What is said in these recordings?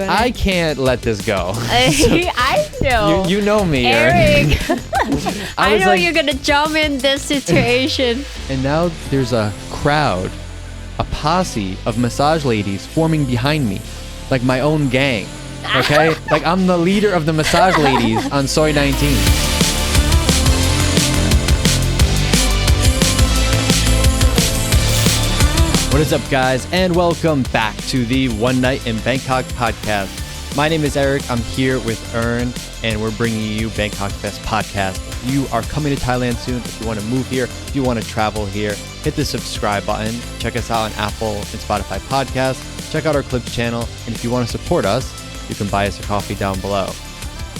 I can't let this go. I know. You know me, Eric. I know like, you're gonna jump in this situation. And now there's a crowd, a posse of massage ladies forming behind me, like my own gang. Okay? Like I'm the leader of the massage ladies on Soy 19. What is up, guys, and welcome back to the One Night in Bangkok podcast. My name is Eric. I'm here with Ern, and we're bringing you Bangkok's best podcast. If you are coming to Thailand soon, if you want to move here, if you want to travel here, hit the subscribe button. Check us out on Apple and Spotify podcasts. Check out our Clips channel, and if you want to support us, you can buy us a coffee down below.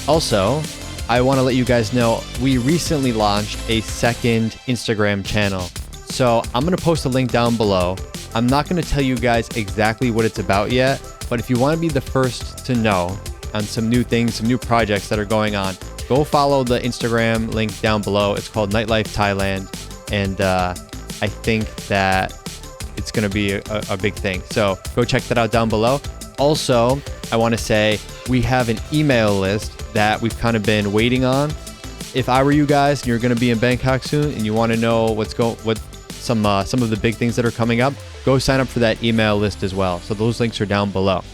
Also, I want to let you guys know we recently launched a second Instagram channel. So I'm going to post a link down below. I'm not going to tell you guys exactly what it's about yet, but if you want to be the first to know on some new things, some new projects that are going on, go follow the Instagram link down below. It's called Nightlife Thailand, and I think that it's going to be a big thing. So go check that out down below. Also, I want to say we have an email list that we've kind of been waiting on. If I were you guys and you're going to be in Bangkok soon and you want to know some of the big things that are coming up, go sign up for that email list as well. So those links are down below.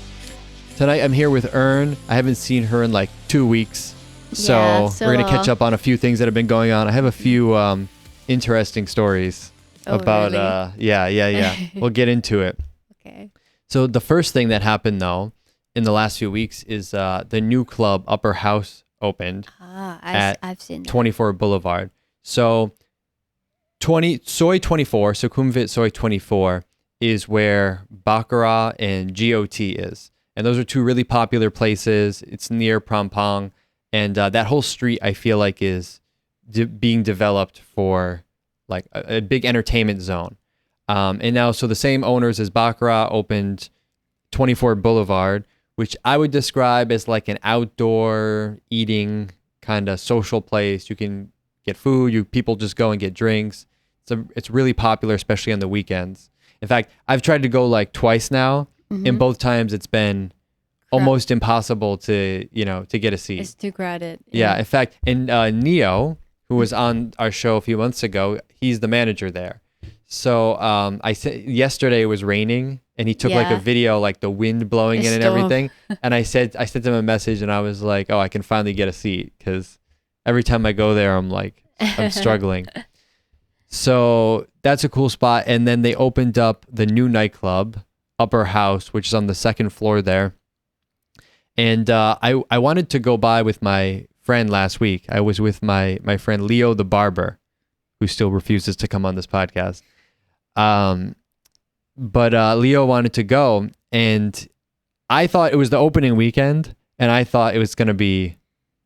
Tonight I'm here with Ern. I haven't seen her in like 2 weeks. So we're going to catch up on a few things that have been going on. I have a few interesting stories about really? We'll get into it. Okay. So the first thing that happened though in the last few weeks is the new club Upper House opened I've seen that. 24 Boulevard. So Soy 24, Sukhumvit Soy 24 is where Baccarat and GOT is. And those are two really popular places. It's near Prampong. And that whole street, I feel like, is being developed for like a big entertainment zone. And now, so the same owners as Baccarat opened 24 Boulevard, which I would describe as like an outdoor eating kind of social place. You can get food, people just go and get drinks. It's really popular, especially on the weekends. In fact, I've tried to go like twice now, and both times it's been almost impossible to get a seat. It's too crowded. Yeah, in fact, and Neo, who was on our show a few months ago, he's the manager there. So I said yesterday it was raining, and he took like a video, like the wind blowing in and everything. And I sent him a message, and I was like, "Oh, I can finally get a seat," because every time I go there, I'm struggling. So that's a cool spot. And then they opened up the new nightclub, Upper House, which is on the second floor there. And I wanted to go by with my friend last week. I was with my friend Leo the barber, who still refuses to come on this podcast. But Leo wanted to go, and I thought it was the opening weekend, and I thought it was going to be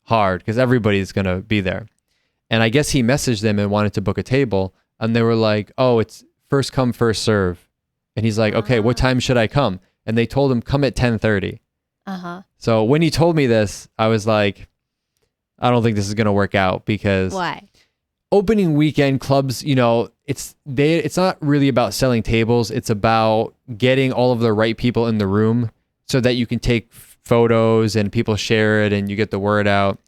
hard because everybody's going to be there. And I guess he messaged them and wanted to book a table, and they were like, "Oh, it's first come, first serve." And he's like, "Okay, what time should I come?" And they told him, "Come at 10:30." So when he told me this, I was like, I don't think this is going to work out, because why? Opening weekend clubs, it's not really about selling tables. It's about getting all of the right people in the room so that you can take photos and people share it and you get the word out.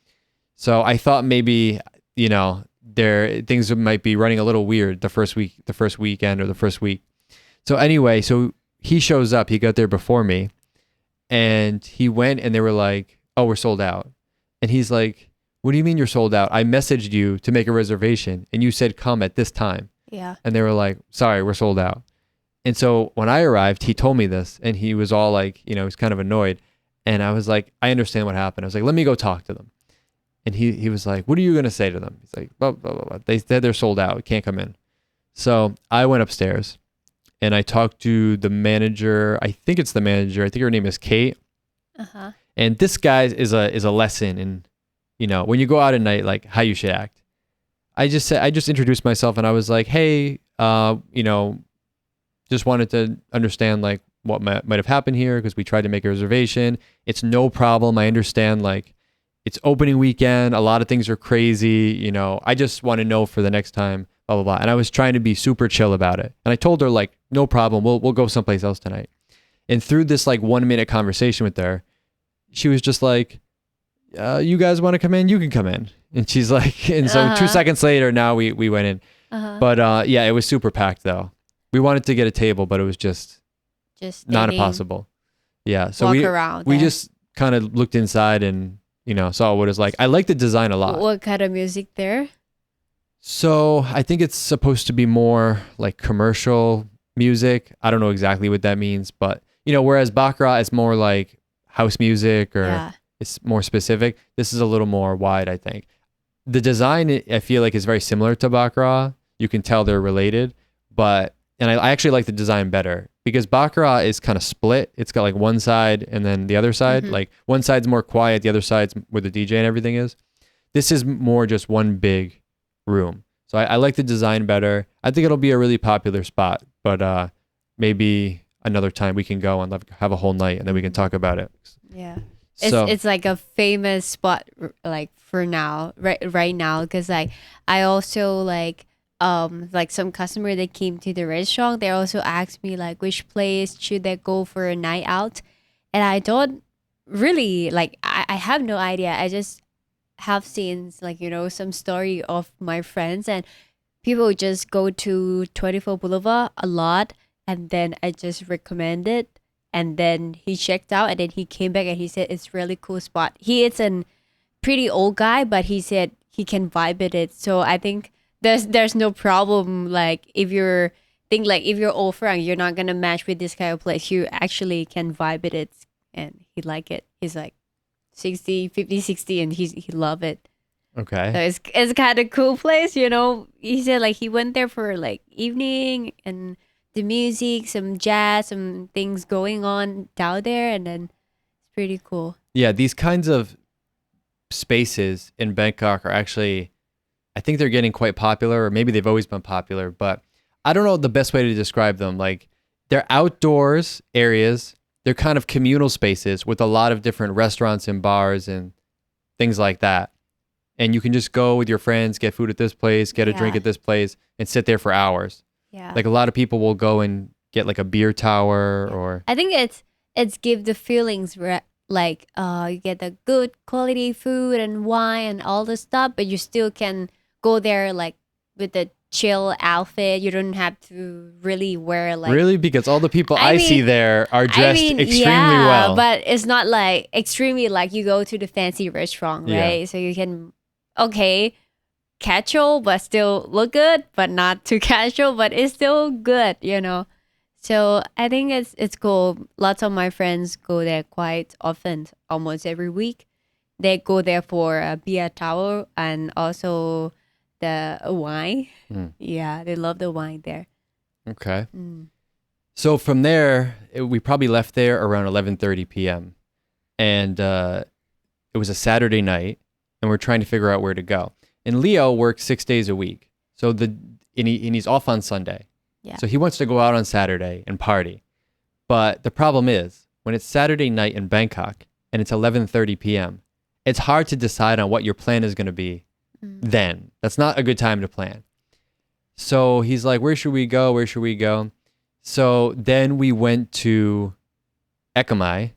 So I thought maybe, things might be running a little weird the first weekend or the first week. So anyway, so he shows up, he got there before me, and he went, and they were like, "Oh, we're sold out." And he's like, "What do you mean you're sold out? I messaged you to make a reservation and you said come at this time." Yeah. And they were like, "Sorry, we're sold out." And so when I arrived, he told me this, and he was all like, he was kind of annoyed. And I was like, I understand what happened. I was like, let me go talk to them. And he was like, "What are you going to say to them?" He's like, blah, blah, blah, blah. They said they're sold out. Can't come in. So I went upstairs and I talked to the manager. I think it's the manager. I think her name is Kate. And this guy is a lesson in, when you go out at night, like how you should act. I just introduced myself, and I was like, "Hey, just wanted to understand like what might have happened here, because we tried to make a reservation. It's no problem. I understand, like, it's opening weekend. A lot of things are crazy. I just want to know for the next time, blah, blah, blah." And I was trying to be super chill about it. And I told her, like, no problem. We'll go someplace else tonight. And through this like 1 minute conversation with her, she was just like, you guys want to come in? You can come in. And she's like, and so 2 seconds later, now we went in. But yeah, it was super packed though. We wanted to get a table, but it was just not possible. Yeah. So we just kind of looked inside and, saw what it's like. I like the design a lot. What kind of music there? So I think it's supposed to be more like commercial music. I don't know exactly what that means, but whereas Baccarat is more like house music or it's more specific. This is a little more wide, I think. The design, I feel like, is very similar to Baccarat. You can tell they're related, and I actually like the design better because Baccarat is kind of split. It's got like one side and then the other side. Like one side's more quiet, the other side's where the DJ and everything is. This is more just one big room. So I like the design better. I think it'll be a really popular spot, but maybe another time we can go and have a whole night and then we can talk about it. Yeah. It's like a famous spot like for now, right now, because like I also like some customer that came to the restaurant, they also asked me like which place should they go for a night out, and I don't really like I have no idea. I just have seen like some story of my friends and people just go to 24 Boulevard a lot, and then I just recommend it. And then he checked out and then he came back and he said it's really cool spot. He is a pretty old guy, but he said he can vibe at it. So I think there's no problem. Like if you're old friend, you're not gonna match with this kind of place. You actually can vibe at it and he like it. He's like 60 and he love it. Okay. So it's kind of cool place, He said like he went there for like evening and the music, some jazz, some things going on down there, and then it's pretty cool. Yeah, these kinds of spaces in Bangkok are actually, I think they're getting quite popular, or maybe they've always been popular, but I don't know the best way to describe them. Like, they're outdoors areas, they're kind of communal spaces with a lot of different restaurants and bars and things like that. And you can just go with your friends, get food at this place, get a drink at this place, and sit there for hours. Yeah. Like a lot of people will go and get like a beer tower or... I think it's give the feelings like you get the good quality food and wine and all the stuff, but you still can go there like with the chill outfit. You don't have to really wear like... Really? Because all the people I see there are dressed extremely well. But it's not like extremely like you go to the fancy restaurant, right? Yeah. So you can... casual but still look good, but not too casual, but it's still good, So I think it's cool. Lots of my friends go there quite often, almost every week. They go there for a beer tower and also the wine. Yeah, they love the wine there. Okay. So from there, we probably left there around 11:30 p.m. And it was a Saturday night, and we're trying to figure out where to go. And Leo works 6 days a week. So he's off on Sunday. Yeah. So he wants to go out on Saturday and party. But the problem is, when it's Saturday night in Bangkok and it's 11:30 p.m., it's hard to decide on what your plan is going to be then. That's not a good time to plan. So he's like, where should we go? Where should we go? So then we went to Chiang Mai.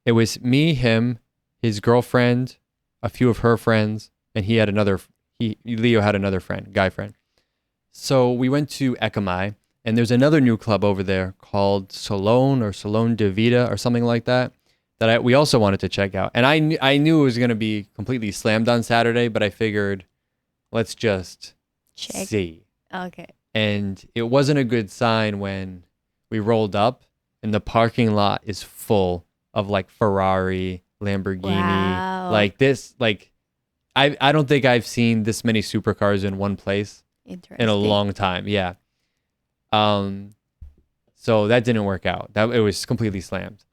It was me, him, his girlfriend, a few of her friends, and Leo had another friend, guy friend. So we went to Chiang Mai, and there's another new club over there called Salone Di Vita or something like that we also wanted to check out. And I knew it was going to be completely slammed on Saturday, but I figured let's just see. Okay. And it wasn't a good sign when we rolled up and the parking lot is full of like Ferrari, Lamborghini, like this, like I don't think I've seen this many supercars in one place in a long time. Yeah. So that didn't work out. It was completely slammed.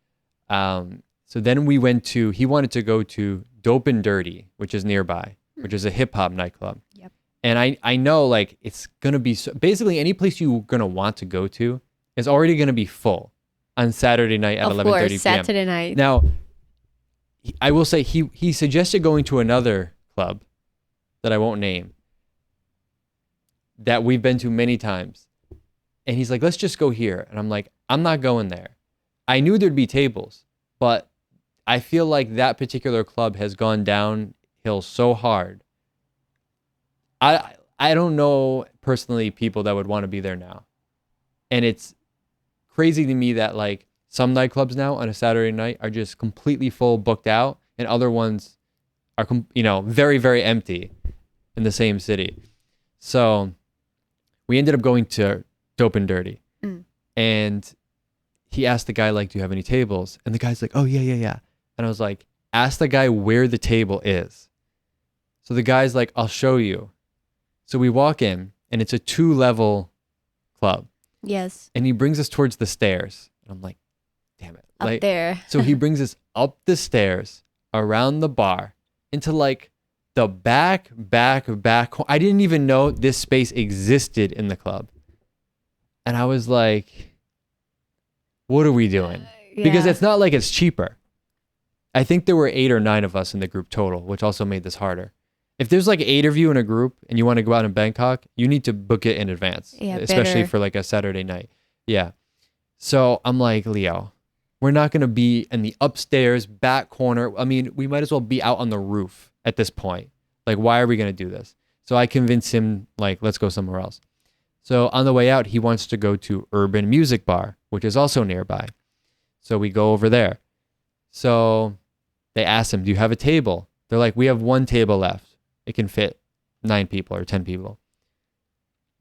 So then he wanted to go to Dope and Dirty, which is nearby, which is a hip hop nightclub. Yep. And I know like it's going to be, basically any place you're going to want to go to is already going to be full on Saturday night at 11:30 p.m. Saturday night. Now, I will say he suggested going to another club that I won't name that we've been to many times. And he's like, let's just go here. And I'm like, I'm not going there. I knew there'd be tables, but I feel like that particular club has gone downhill so hard. I don't know personally people that would want to be there now. And it's crazy to me that like some nightclubs now on a Saturday night are just completely full, booked out, and other ones are very, very empty in the same city. So we ended up going to Dope and Dirty. And he asked the guy, like, do you have any tables? And the guy's like, oh, yeah. And I was like, ask the guy where the table is. So the guy's like, I'll show you. So we walk in, and it's a 2-level club. Yes. And he brings us towards the stairs. And I'm like, damn it. Up there. So he brings us up the stairs, around the bar, into like the back. I didn't even know this space existed in the club. And I was like, what are we doing? Because it's not like it's cheaper. I think there were 8 or 9 of us in the group total, which also made this harder. If there's like 8 of you in a group and you want to go out in Bangkok, you need to book it in advance, especially for like a Saturday night. Yeah. So I'm like, Leo, we're not going to be in the upstairs back corner. I mean, we might as well be out on the roof at this point. Like, why are we going to do this? So I convinced him, like, let's go somewhere else. So on the way out, he wants to go to Urban Music Bar, which is also nearby. So we go over there. So they ask him, do you have a table? They're like, we have 1 table left. It can fit 9 people or 10 people.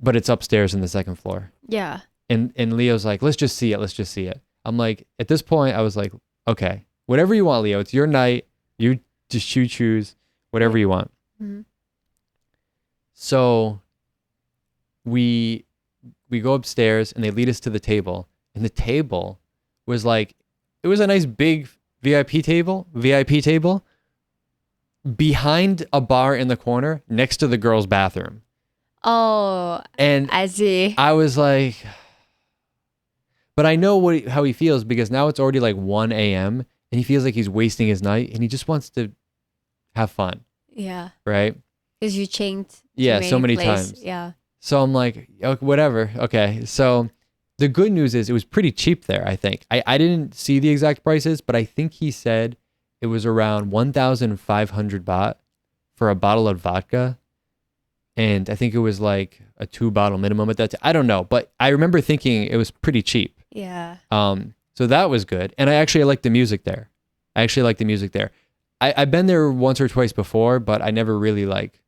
But it's upstairs in the 2nd floor. Yeah. And Leo's like, let's just see it. I'm like, at this point, I was like, okay, whatever you want, Leo. It's your night. You just choose whatever you want. Mm-hmm. So we go upstairs and they lead us to the table. And the table was like, it was a nice big VIP table behind a bar in the corner next to the girls' bathroom. Oh, and I see. I was like, but I know how he feels because now it's already like 1 a.m. and he feels like he's wasting his night and he just wants to have fun. Yeah. Right? Because you changed. So many times. Yeah. So I'm like, okay, whatever. Okay. So the good news is it was pretty cheap there, I think. I didn't see the exact prices, but I think he said it was around 1,500 baht for a bottle of vodka. And I think it was like a 2-bottle minimum at that time. I don't know, but I remember thinking it was pretty cheap. Yeah. So that was good. And I actually like the music there. I've been there once or twice before, but I never really like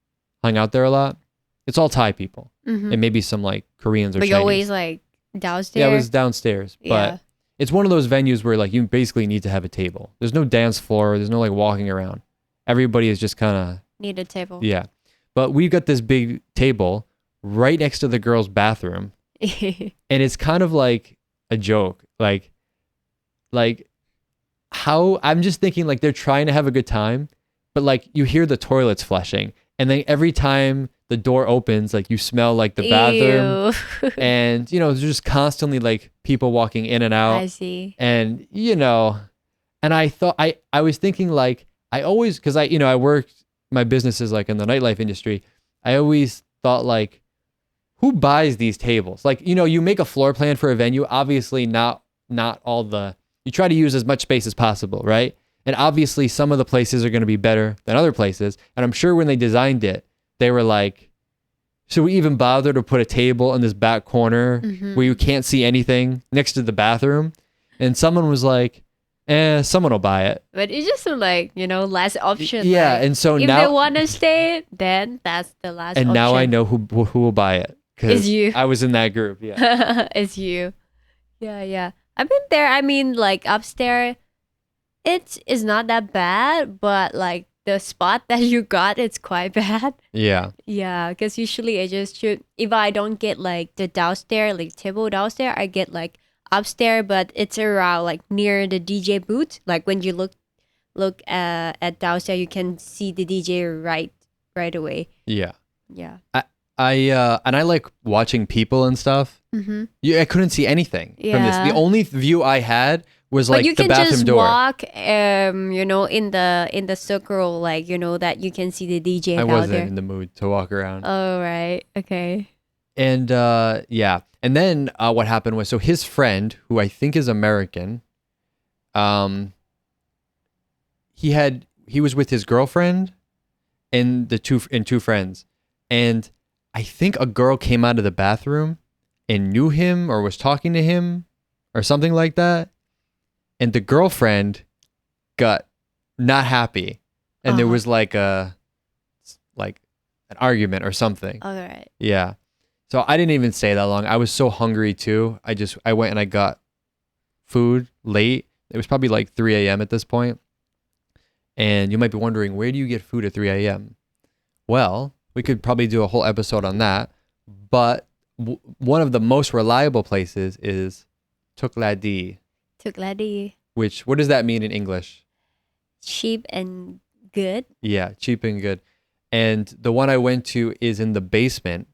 hung out there a lot. It's all Thai people. Mm-hmm. And maybe some like Koreans or Chinese. But you always like downstairs? Yeah, it was downstairs. But it's one of those venues where like you basically need to have a table. There's no dance floor. There's no like walking around. Everybody is just kind of... Need a table. Yeah. But we've got this big table right next to the girls' bathroom. And it's kind of like a joke. Like how... I'm just thinking like they're trying to have a good time, but like you hear the toilets flushing. And then every time the door opens, like you smell like the bathroom. And, there's just constantly like people walking in and out. I see. And, and I thought, I was thinking like, I always, because I worked, my business is like in the nightlife industry. I always thought like, who buys these tables? Like, you make a floor plan for a venue, obviously not all you try to use as much space as possible, right? And obviously some of the places are going to be better than other places. And I'm sure when they designed it, they were like, should we even bother to put a table in this back corner where you can't see anything next to the bathroom? And someone was like, someone will buy it. But it's just like, last option. Yeah. Like, and so if now... they want to stay, then that's the last option. And now I know who will buy it. It's you. I was in that group. Yeah. It's you. Yeah. I've been there. I mean, like upstairs, it is not that bad, but like the spot that you got, it's quite bad. Yeah. Yeah, because usually I just shoot, if I don't get like the downstairs, like table downstairs, I get like upstairs, but it's around like near the DJ booth. Like when you look at downstairs, you can see the DJ right away. Yeah. Yeah. I like watching people and stuff. Mm-hmm. I couldn't see anything from this. The only view I had was like the bathroom door. But you can just walk, in the circle, like, that you can see the DJ I out wasn't there. in the mood to walk around. Oh, right. Okay. And yeah. And then what happened was, so his friend, who I think is American, he was with his girlfriend and two friends, and I think a girl came out of the bathroom and knew him or was talking to him or something like that, and the girlfriend got not happy, and there was like an argument or something. All right. Yeah. So I didn't even stay that long. I was so hungry too. I went and I got food late. It was probably like 3 a.m. at this point. And you might be wondering, where do you get food at 3 a.m.? Well, we could probably do a whole episode on that. But one of the most reliable places is Thuc La Di. Thuc La Di. Which, what does that mean in English? Cheap and good. Yeah, cheap and good. And the one I went to is in the basement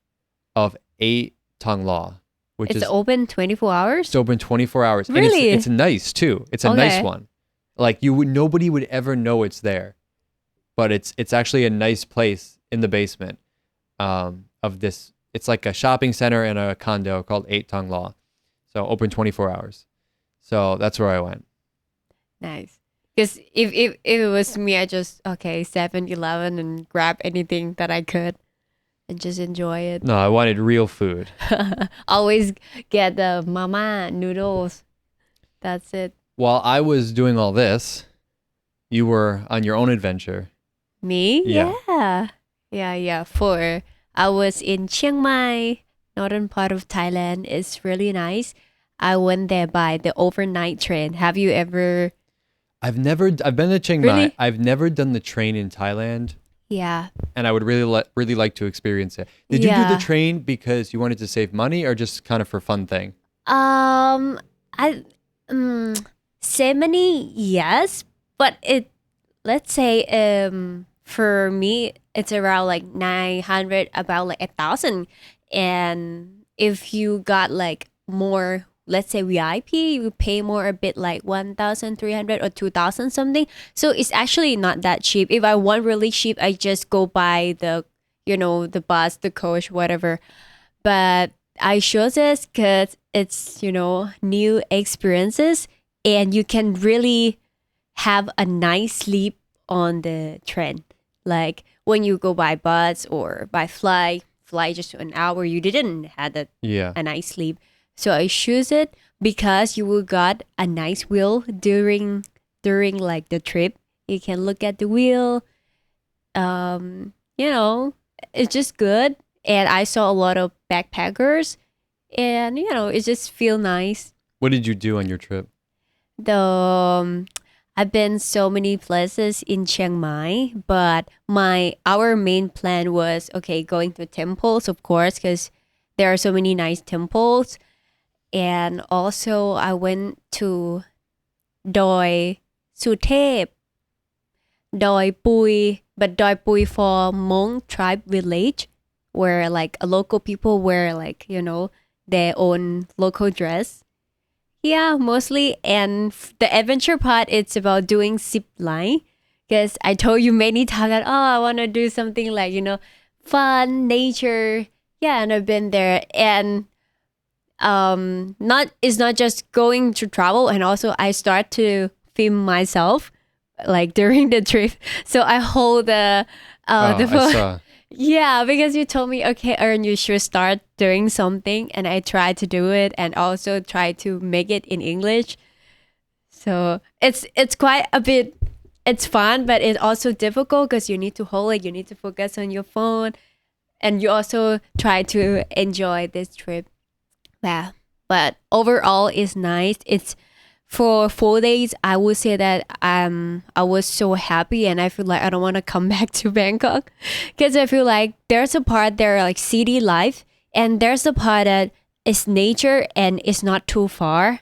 of 8 Thang Lo, which is open 24 hours? It's open 24 hours. Really? And it's nice too. It's a nice one. Like nobody would ever know it's there, but it's actually a nice place in the basement of this. It's like a shopping center and a condo called 8 Thang Lo. So open 24 hours. So that's where I went. Nice. Because if it was me, I just 7-Eleven and grab anything that I could and just enjoy it. No, I wanted real food. Always get the mama noodles. That's it. While I was doing all this, you were on your own adventure. Me? Yeah. I was in Chiang Mai, northern part of Thailand. It's really nice. I went there by the overnight train. Have you ever? I've been to Chiang Mai. Really? I've never done the train in Thailand. Yeah. And I would really like to experience it. Did you do the train because you wanted to save money or just kind of for fun thing? Save money, yes, but let's say for me it's around like 900, about like 1,000, and if you got like more, let's say VIP, you pay more, a bit like 1,300 or 2,000 something. So it's actually not that cheap. If I want really cheap, I just go buy the bus, the coach, whatever. But I chose this because it's new experiences, and you can really have a nice sleep on the train. Like when you go by bus or by fly just an hour, you didn't have a nice sleep. So I choose it because you will got a nice wheel during like the trip. You can look at the wheel. It's just good. And I saw a lot of backpackers, and it just feel nice. What did you do on your trip? I've been so many places in Chiang Mai, but our main plan was going to temples, of course, because there are so many nice temples. And also I went to Doi Suthep, Doi Pui, but Doi Pui for Hmong tribe village, where like local people wear like, their own local dress. Yeah, mostly. And the adventure part, it's about doing zip line. Because I told you many times that, I want to do something like, fun, nature. Yeah, and I've been there. And it's not just going to travel, and also I start to film myself like during the trip. So I hold the phone. I saw. Yeah, because you told me, Ern, you should start doing something, and I tried to do it, and also try to make it in English. So it's quite a bit. It's fun, but it's also difficult because you need to hold it. You need to focus on your phone, and you also try to enjoy this trip. Yeah, but overall, it's nice. It's for 4 days. I would say that I was so happy, and I feel like I don't want to come back to Bangkok, because I feel like there's a part there like city life, and there's a part that is nature and it's not too far.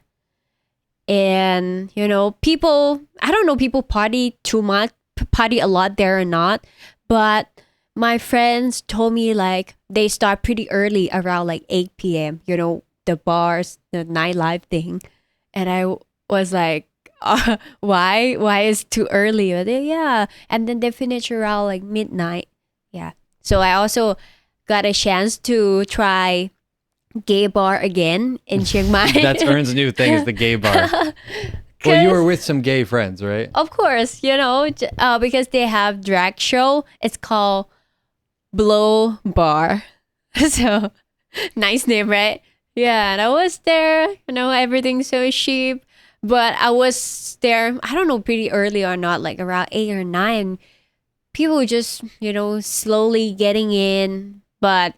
And people, I don't know, people party too much, party a lot there or not, but my friends told me like they start pretty early, around like 8 p.m. The bars, the nightlife thing. And I was like, why is too early? But and then they finish around like midnight. Yeah. So I also got a chance to try gay bar again in Chiang Mai. That's Ern's new thing, is the gay bar. Well, you were with some gay friends, right? Of course, because they have drag show. It's called Blow Bar. So, nice name, right? Yeah, and I was there. Everything's so cheap. But I was there, I don't know, pretty early or not, like around 8 or 9. People just, slowly getting in. But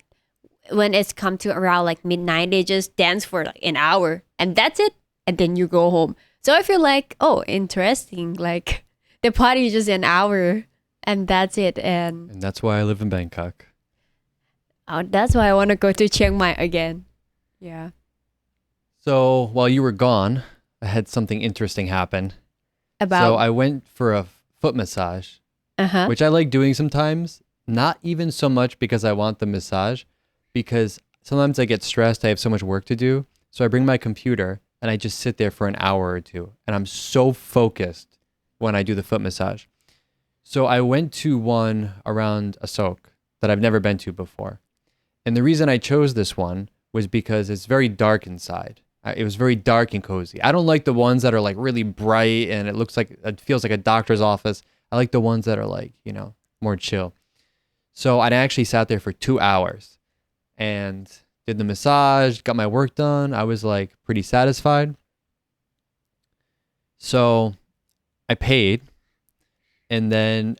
when it's come to around like midnight, they just dance for like an hour. And that's it. And then you go home. So I feel like, oh, interesting. Like the party is just an hour and that's it. And that's why I live in Bangkok. Oh, that's why I want to go to Chiang Mai again. Yeah. So while you were gone, I had something interesting happen. So I went for a foot massage, which I like doing sometimes. Not even so much because I want the massage, because sometimes I get stressed. I have so much work to do. So I bring my computer and I just sit there for an hour or two. And I'm so focused when I do the foot massage. So I went to one around Asok that I've never been to before. And the reason I chose this one was because it's very dark inside. It was very dark and cozy. I don't like the ones that are like really bright and it feels like a doctor's office. I like the ones that are like, more chill. So I actually sat there for 2 hours and did the massage, got my work done. I was like pretty satisfied. So I paid, and then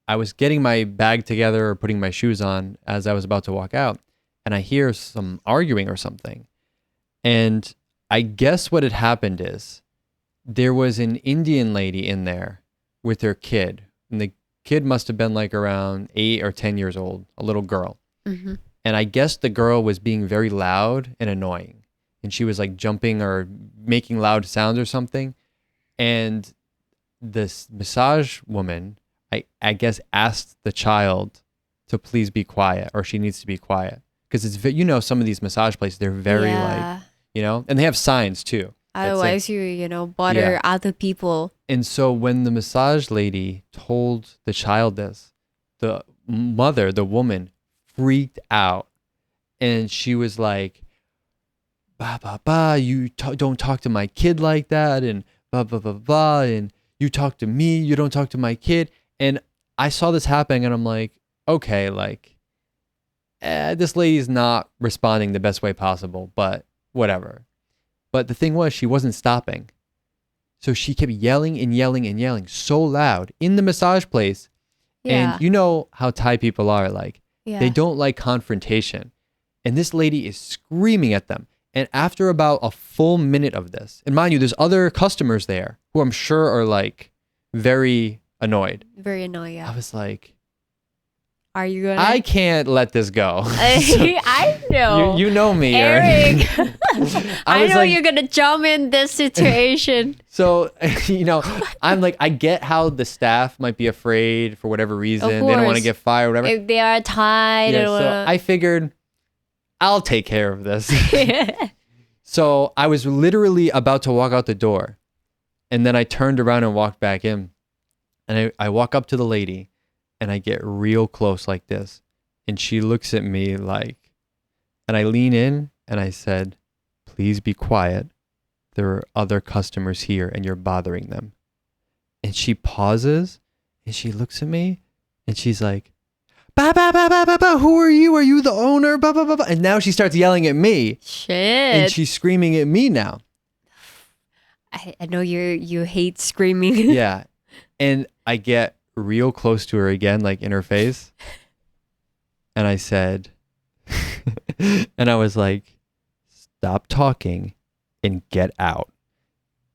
I was getting my bag together or putting my shoes on as I was about to walk out, and I hear some arguing or something. And I guess what had happened is there was an Indian lady in there with her kid, and the kid must have been like around 8 or 10 years old, a little girl. Mm-hmm. And I guess the girl was being very loud and annoying. And she was like jumping or making loud sounds or something. And this massage woman, I guess, asked the child to please be quiet, or she needs to be quiet. Because it's, some of these massage places, they're very like, and they have signs too. Otherwise, like, bother other people. And so when the massage lady told the child this, the mother, the woman, freaked out, and she was like, "Bah bah bah, you don't talk to my kid like that," and blah blah blah blah, and you talk to me, you don't talk to my kid. And I saw this happening, and I'm like, okay, like, this lady's not responding the best way possible, but whatever. But the thing was, she wasn't stopping, so she kept yelling and yelling and yelling so loud in the massage place. Yeah. And you know how Thai people are, like. Yeah. They don't like confrontation. And this lady is screaming at them. And after about a full minute of this, and mind you, there's other customers there who I'm sure are like very annoyed. Very annoyed, yeah. I was like, are you gonna? I can't let this go. I know. You know me, Eric. I know like, you're gonna jump in this situation. So, I'm like, I get how the staff might be afraid for whatever reason. They don't want to get fired or whatever. If they are tied. Yeah, so I figured I'll take care of this. So I was literally about to walk out the door, and then I turned around and walked back in. And I walk up to the lady, and I get real close like this. And she looks at me like, and I lean in and I said, "Please be quiet. There are other customers here and you're bothering them." And she pauses and she looks at me and she's like, "Ba ba ba ba ba ba, who are you? Are you the owner? Ba ba ba ba." And now she starts yelling at me. Shit. And she's screaming at me now. I know you hate screaming. Yeah. And I get real close to her again, like in her face. And I said, and I was like, "Stop talking and get out."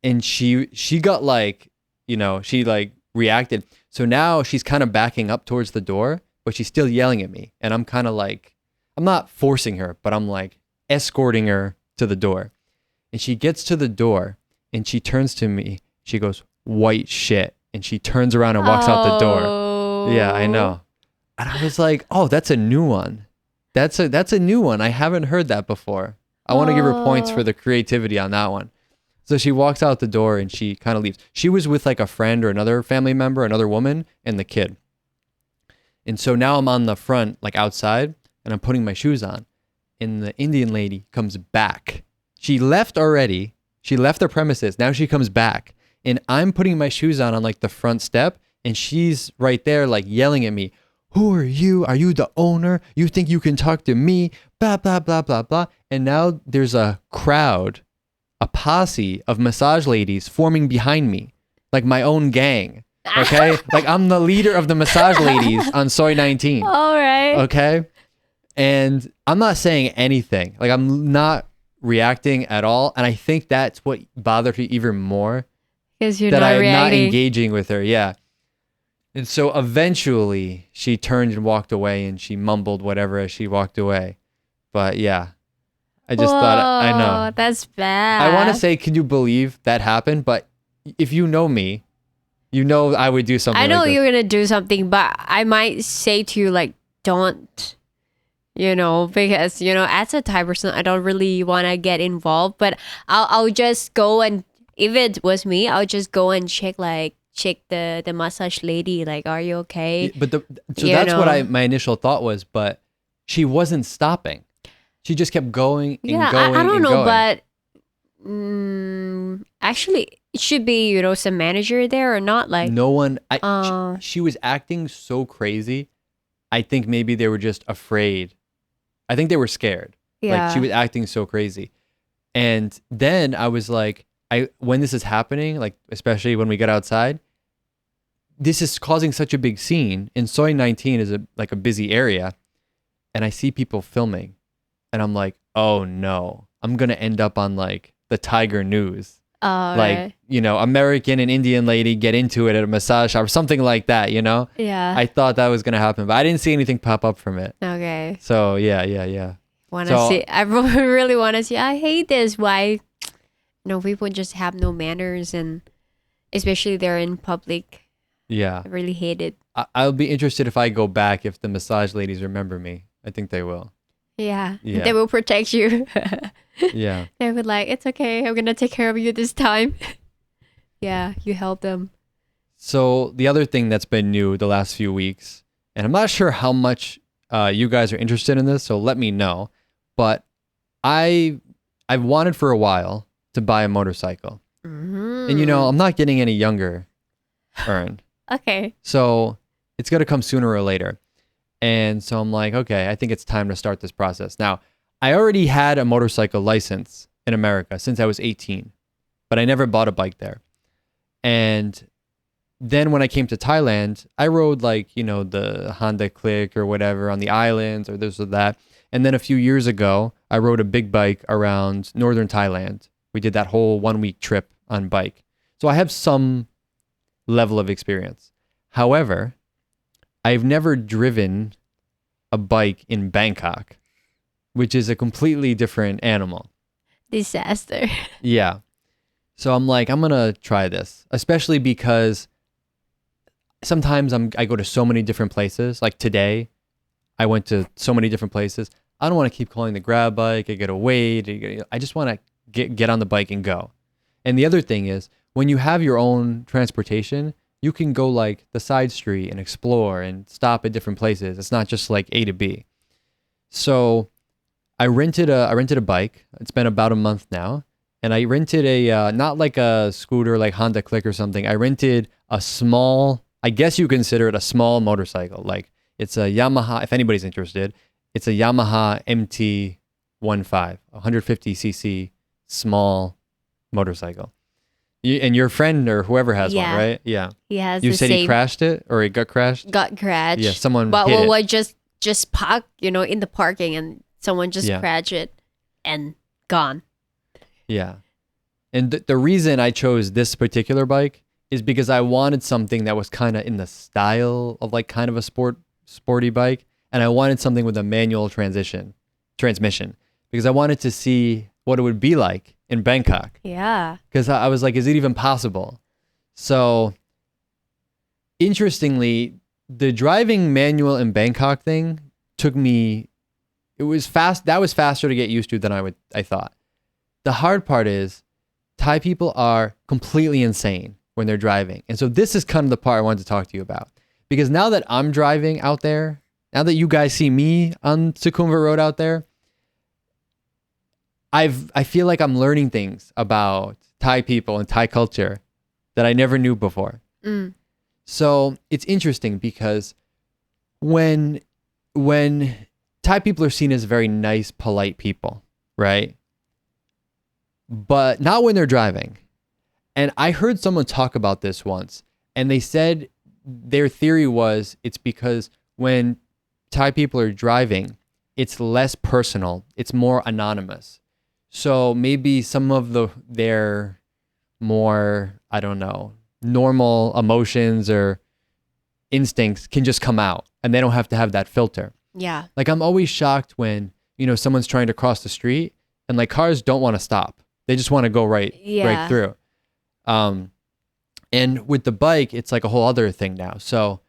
And she got like, she like reacted. So now she's kind of backing up towards the door, but she's still yelling at me. And I'm kind of like, I'm not forcing her, but I'm like escorting her to the door. And she gets to the door and she turns to me. She goes, "White shit." And she turns around and walks out the door. Yeah, I know. And I was like, "Oh, that's a new one. That's a new one. I haven't heard that before." I want to give her points for the creativity on that one. So she walks out the door and she kind of leaves. She was with like a friend or another family member, another woman, and the kid. And so now I'm on the front, like outside, and I'm putting my shoes on. And the Indian lady comes back. She left already. She left the premises. Now she comes back. And I'm putting my shoes on like the front step, and she's right there like yelling at me. Who are you? Are you the owner? You think you can talk to me? Blah, blah, blah, blah, blah. And now there's a crowd, a posse of massage ladies forming behind me, like my own gang. Okay? Like I'm the leader of the massage ladies on Soy 19. All right. Okay? And I'm not saying anything. Like I'm not reacting at all. And I think that's what bothered me even more. Because you're that not I'm reacting. not engaging with her. Yeah. And so eventually she turned and walked away, and she mumbled whatever as she walked away. But yeah, I just thought, I know. That's bad. I want to say, can you believe that happened? But if you know me, you know I would do something I know like this. you're going to do something, but I might say to you, like, don't, because, as a Thai person, I don't really want to get involved, but I'll just go and, if it was me, I'll just go and check the massage lady, like, are you okay? But that's what my initial thought was, but she wasn't stopping. She just kept going and going. I don't and know, going. but actually, it should be, some manager there or not. Like, no one, she was acting so crazy. I think maybe they were just afraid. I think they were scared. Yeah. Like she was acting so crazy. And then I was like, when this is happening, like especially when we get outside, this is causing such a big scene. And Soy 19 is a busy area, and I see people filming, and I'm like, oh no, I'm gonna end up on like the Tiger News, like American and Indian lady get into it at a massage shop or something like that. Yeah. I thought that was gonna happen, but I didn't see anything pop up from it. Okay. So yeah. See? I really want to see. I hate this. Why? People just have no manners, and especially they're in public. Yeah. I really hate it. I'll be interested if I go back, if the massage ladies remember me. I think they will. Yeah. They will protect you. Yeah. They would like, it's okay. I'm going to take care of you this time. Yeah. You help them. So the other thing that's been new the last few weeks, and I'm not sure how much you guys are interested in this, so let me know. But I've wanted for a while to buy a motorcycle. Mm-hmm. And I'm not getting any younger, Earn. Okay. So it's going to come sooner or later. And so I'm like, okay, I think it's time to start this process. Now, I already had a motorcycle license in America since I was 18, but I never bought a bike there. And then when I came to Thailand, I rode like, the Honda Click or whatever on the islands or this or that. And then a few years ago, I rode a big bike around northern Thailand. We did that whole 1 week trip on bike. So I have some level of experience. However, I've never driven a bike in Bangkok, which is a completely different animal. Disaster. Yeah. So I'm like, I'm going to try this, especially because sometimes I go to so many different places. Like today, I went to so many different places. I don't want to keep calling the grab bike. I get to wait. I just want to get on the bike and go. And the other thing is, when you have your own transportation, you can go like the side street and explore and stop at different places. It's not just like A to B. So I rented a bike. It's been about a month now. And I rented not like a scooter like Honda Click or something. I rented a small, I guess you consider it a small motorcycle. Like it's a Yamaha, if anybody's interested, it's a Yamaha MT-15, 150cc small motorcycle. And your friend or whoever has one, right? Yeah. He has You said he crashed it or it got crashed? Got crashed. Yeah, someone but hit it. What just parked, in the parking, and someone just crashed it and gone. Yeah. And the reason I chose this particular bike is because I wanted something that was kind of in the style of like kind of a sporty bike. And I wanted something with a manual transmission because I wanted to see what it would be like in Bangkok. Yeah. Because I was like, is it even possible? So interestingly, the driving manual in Bangkok thing took me, it was fast. That was faster to get used to than I thought. The hard part is Thai people are completely insane when they're driving. And so this is kind of the part I wanted to talk to you about. Because now that I'm driving out there, now that you guys see me on Sukhumvit Road out there, I feel like I'm learning things about Thai people and Thai culture that I never knew before. So it's interesting because when Thai people are seen as very nice, polite people, right? But not when they're driving. And I heard someone talk about this once, and they said their theory was it's because when Thai people are driving, it's less personal. It's more anonymous. So maybe some of their more, I don't know, normal emotions or instincts can just come out, and they don't have to have that filter. Yeah. Like, I'm always shocked when, someone's trying to cross the street and like cars don't want to stop. They just want to go right through. And with the bike, it's like a whole other thing now. So,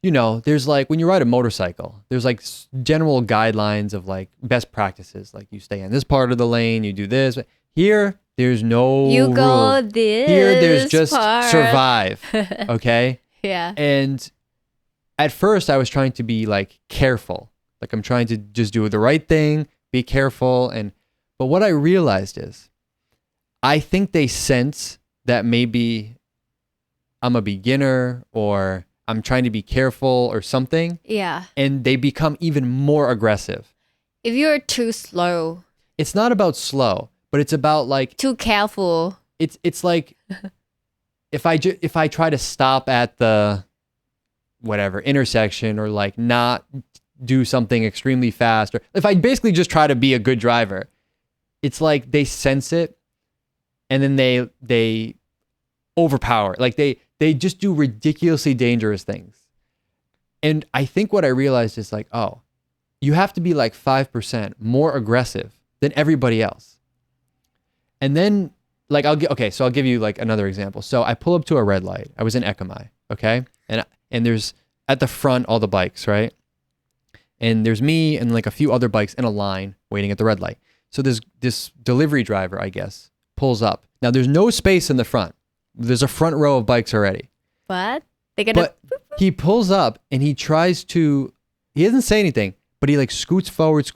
there's like, when you ride a motorcycle, there's like general guidelines of like best practices. Like, you stay in this part of the lane, you do this. Here, there's no You rule. go this Here, there's just part. survive. Okay? Yeah. And at first I was trying to be like careful. Like, I'm trying to just do the right thing, be careful. But what I realized is I think they sense that maybe I'm a beginner or I'm trying to be careful or something. Yeah. And they become even more aggressive. If you're too slow. It's not about slow, but it's about like too careful. It's like if I try to stop at the whatever intersection or like not do something extremely fast, or if I basically just try to be a good driver, it's like they sense it and then they overpower. Like they just do ridiculously dangerous things. And I think what I realized is like, oh, you have to be like 5% more aggressive than everybody else. And then like I'll give you like another example. So I pull up to a red light. I was in Ekamai, okay? And there's at the front all the bikes, right? And there's me and like a few other bikes in a line waiting at the red light. So this delivery driver, I guess, pulls up. Now there's no space in the front. There's a front row of bikes already. But he pulls up and he doesn't say anything, but he like scoots forward,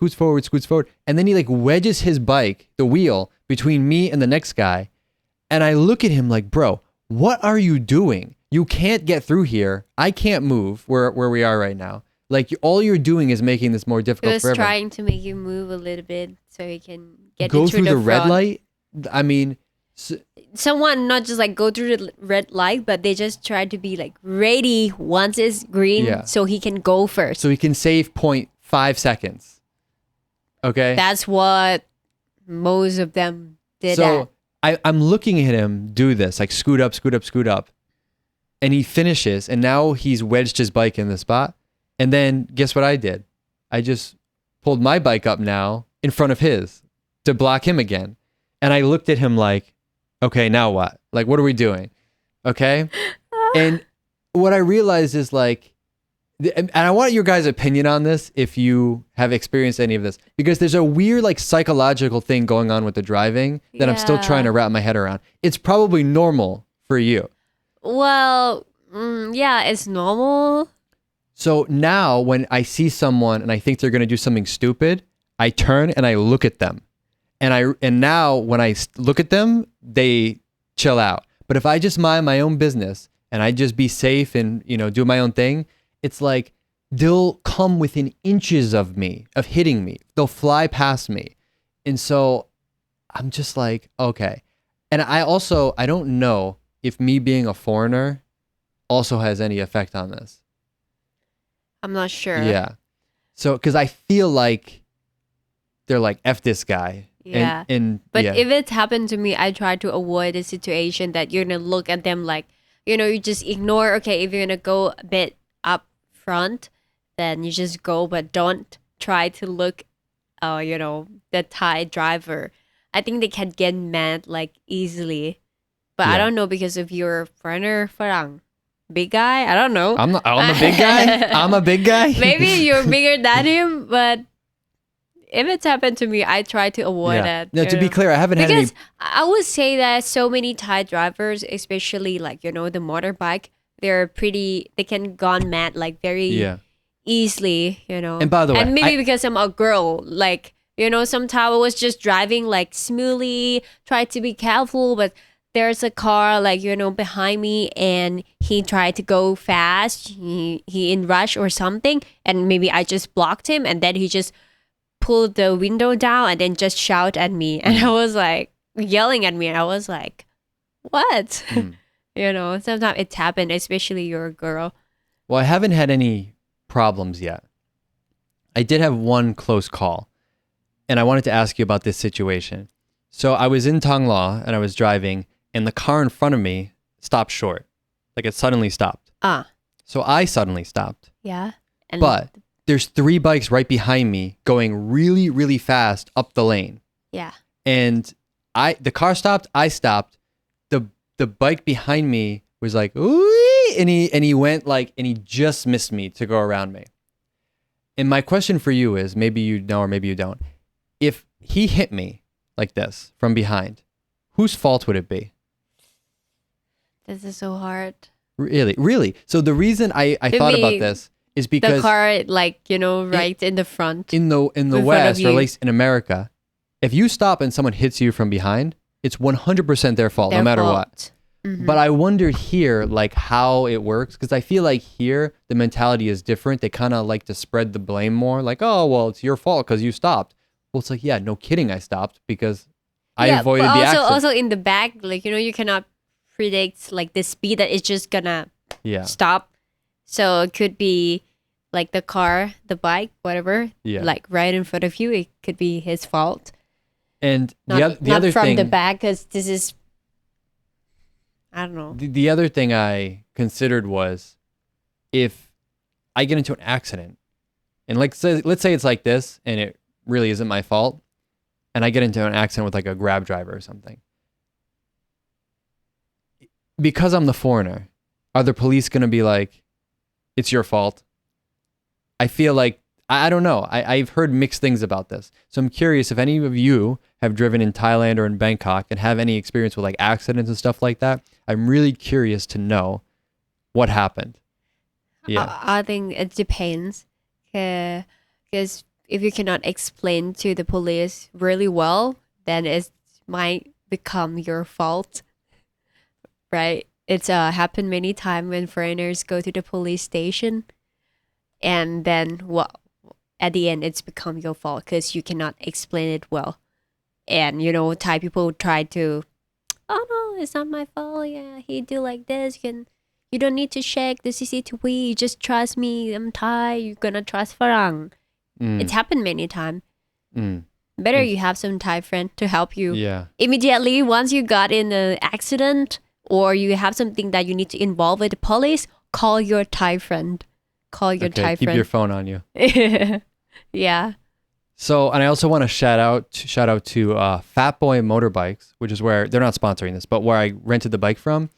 and then he like wedges his bike, the wheel, between me and the next guy. And I look at him like, bro, what are you doing? You can't get through here. I can't move where we are right now. Like, all you're doing is making this more difficult for everyone. He was trying to make you move a little bit so he can go through the red light. I mean, someone not just like go through the red light, but they just try to be like ready once it's green, so he can go first. So he can save 0.5 seconds. Okay, that's what most of them did. So I'm looking at him do this, like scoot up, and he finishes, and now he's wedged his bike in the spot. And then guess what I did? I just pulled my bike up now in front of his to block him again. And I looked at him like, okay, now what? Like, what are we doing? Okay. And what I realized is like, and I want your guys' opinion on this if you have experienced any of this, because there's a weird like psychological thing going on with the driving that I'm still trying to wrap my head around. It's probably normal for you. Well, yeah, it's normal. So now when I see someone and I think they're going to do something stupid, I turn and I look at them. And now when I look at them, they chill out. But if I just mind my own business and I just be safe and, do my own thing, it's like they'll come within inches of me, of hitting me. They'll fly past me. And so I'm just like, okay. And I don't know if me being a foreigner also has any effect on this. I'm not sure. Yeah. So, because I feel like they're like, F this guy. Yeah. But if it happened to me, I try to avoid the situation that you're going to look at them like, you just ignore. Okay, if you're going to go a bit up front, then you just go, but don't try to look, the Thai driver. I think they can get mad like easily. But I don't know, because if you're a foreigner, Farang. Big guy? I don't know. I'm a big guy. I'm a big guy. Maybe you're bigger than him, but if it's happened to me, I try to avoid it. No, to be clear, I haven't had any. Because I would say that so many Thai drivers, especially like, the motorbike, they can gone mad like very easily, And by the way, and maybe because I'm a girl, like, some Thai was just driving like smoothly, try to be careful, but there's a car like behind me, and he tried to go fast. He in rush or something, and maybe I just blocked him, and then he just pulled the window down and then just shout at me, and I was like yelling at me, and I was like, what? Sometimes it's happened, especially you're a girl. Well, I haven't had any problems yet. I did have one close call, and I wanted to ask you about this situation. So I was in Tonglaw and I was driving, and the car in front of me stopped short. Like it suddenly stopped. So I suddenly stopped. Yeah. But there's 3 bikes right behind me going really, really fast up the lane. Yeah. And the car stopped, I stopped. The bike behind me was like, ooh, and he went like, and he just missed me to go around me. And my question for you is, maybe you know or maybe you don't, if he hit me like this from behind, whose fault would it be? This is so hard. Really. So the reason I thought about this is because the car, like, right in the front. In the West, or at least in America, if you stop and someone hits you from behind, it's 100% their fault, no matter what. Mm-hmm. But I wondered here, like, how it works, because I feel like here the mentality is different. They kind of like to spread the blame more, like, oh, well, it's your fault because you stopped. Well, it's like, yeah, no kidding, I stopped because I avoided the accident. Also in the back, like, you cannot predict like the speed that it's just gonna stop. So it could be like the car, the bike, whatever, like right in front of you. It could be his fault. And not the other from thing, the back, because this is, I don't know. The other thing I considered was, if I get into an accident, and let's say it's like this, and it really isn't my fault, and I get into an accident with like a Grab driver or something, because I'm the foreigner, are the police going to be like, it's your fault? I feel like, I don't know. I've heard mixed things about this. So I'm curious if any of you have driven in Thailand or in Bangkok and have any experience with like accidents and stuff like that. I'm really curious to know what happened. Yeah. I think it depends. Because if you cannot explain to the police really well, then it might become your fault. Right? It's happened many times when foreigners go to the police station, and then at the end it's become your fault because you cannot explain it well. And Thai people try to, oh no, it's not my fault. Yeah, he do like this. You don't need to check the CCTV. Just trust me. I'm Thai. You're gonna trust Farang. It's happened many times. Better you have some Thai friend to help you. Yeah. Immediately once you got in an accident, or you have something that you need to involve with the police, call your Thai friend. Thai friend. Keep your phone on you. Yeah. So, and I also want to shout out to Fat Boy Motorbikes, which is where, they're not sponsoring this, but where I rented the bike from.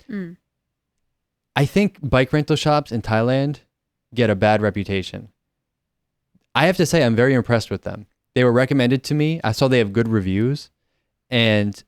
I think bike rental shops in Thailand get a bad reputation. I have to say, I'm very impressed with them. They were recommended to me. I saw they have good reviews, and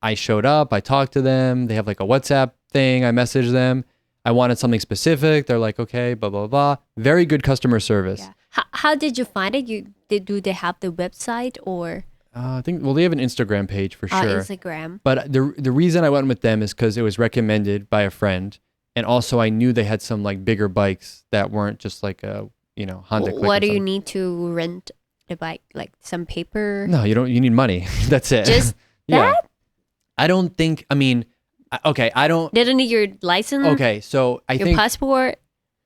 I showed up, I talked to them. They have like a WhatsApp thing. I messaged them. I wanted something specific. They're like, okay, blah, blah, blah. Very good customer service. Yeah. How did you find it? Do they have the website or? I think, well, they have an Instagram page for sure. Instagram. But the reason I went with them is because it was recommended by a friend. And also I knew they had some like bigger bikes that weren't just like a, Honda Click. What do you need to rent the bike? Like some paper? No, you don't. You need money. That's it. Just that? I don't think, okay, I don't. They don't need your license? Okay, so I think. Your passport?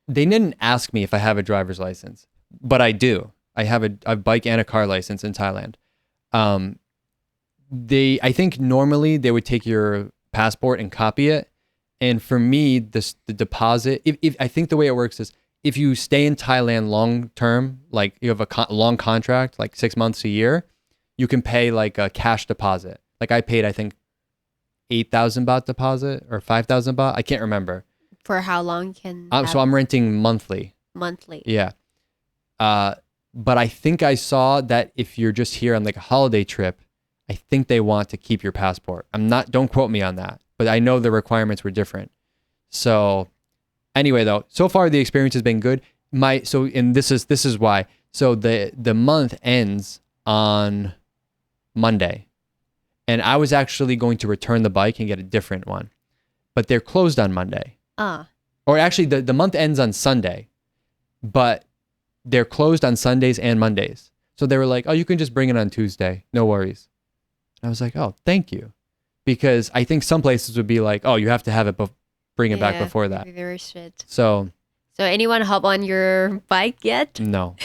They didn't ask me if I have a driver's license, but I do. I have a bike and a car license in Thailand. I think normally they would take your passport and copy it. And for me, the deposit, if I think the way it works is, if you stay in Thailand long term, like you have a long contract, like 6 months, a year, you can pay like a cash deposit. Like I paid, I think, 8,000 baht deposit or 5,000 baht. I can't remember. For how long can? So I'm renting monthly. Monthly. Yeah. But I think I saw that if you're just here on like a holiday trip, I think they want to keep your passport. Don't quote me on that, but I know the requirements were different. So anyway, though, so far the experience has been good. And this is why. So the month ends on Monday. And I was actually going to return the bike and get a different one. But they're closed on Monday. Or actually, the month ends on Sunday. But they're closed on Sundays and Mondays. So they were like, oh, you can just bring it on Tuesday. No worries. And I was like, oh, thank you. Because I think some places would be like, oh, you have to have it, bring it back before that. Very strict. So anyone hop on your bike yet? No.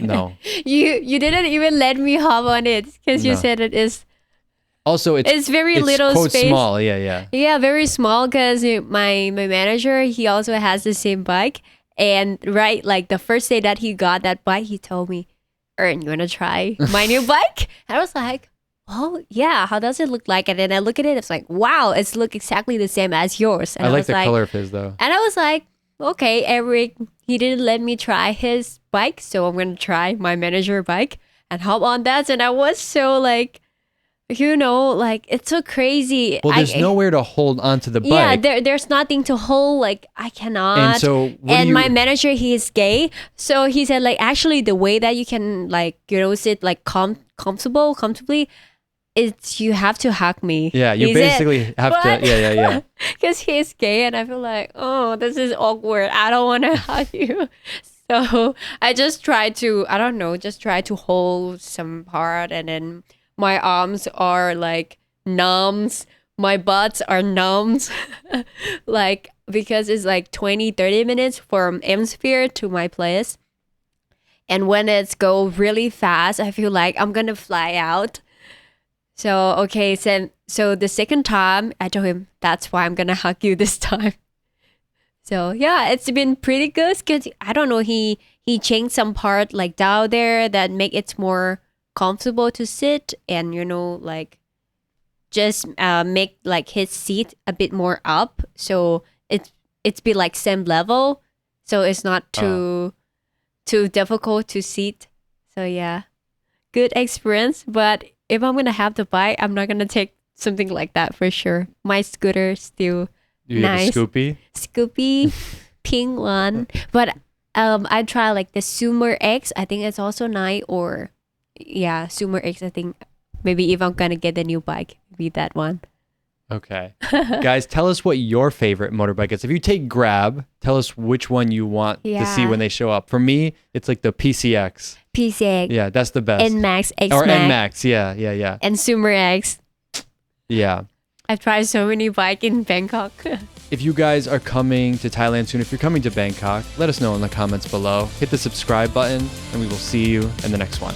No. You didn't even let me hop on it because you said it is. Also, it's very little quote space. Small. Yeah. Yeah, very small because my manager, he also has the same bike. And right, like the first day that he got that bike, he told me, Ern, you want to try my new bike? And I was like, oh, yeah, how does it look like? And then I look at it, it's like, wow, it's look exactly the same as yours. And I like the color of his, though. And I was like, okay, Eric, he didn't let me try his bike, so I'm going to try my manager bike and hop on that. And I was so like, like, it's so crazy. Well, there's nowhere to hold onto the bike. Yeah, there's nothing to hold. Like, I cannot. And so, my manager, he is gay. So he said, like, actually, the way that you can, like, sit, like, comfortably, it's you have to hug me. Yeah, you basically have to. Yeah. Because he's gay, and I feel like, oh, this is awkward. I don't want to hug you. So I just try to, I don't know, try to hold some part, and then my arms are like numbs. My butts are numbs. Like, because it's like 30 minutes from M-Sphere to my place. And when it's go really fast, I feel like I'm going to fly out. So, okay. So the second time, I told him, that's why I'm going to hug you this time. So, yeah, it's been pretty good. Because, I don't know, he changed some part like down there that make it more comfortable to sit, and like just make like his seat a bit more up, so it's be like same level, so it's not too difficult to sit. So yeah, good experience. But if I'm gonna have the bike, I'm not gonna take something like that for sure. My scooter still nice. Have a Scoopy pink one. But I try like the Sumer X. I think it's also nice. Or yeah, Sumer X. I think maybe if I'm gonna get the new bike, maybe that one. Okay. Guys, tell us what your favorite motorbike is. If you take Grab, tell us which one you want to see when they show up. For me, it's like the PCX. PCX. Yeah, that's the best. NMAX, X-Max. Or NMAX, yeah. And Sumer X. Yeah. I've tried so many bikes in Bangkok. If you guys are coming to Thailand soon, if you're coming to Bangkok, let us know in the comments below. Hit the subscribe button, and we will see you in the next one.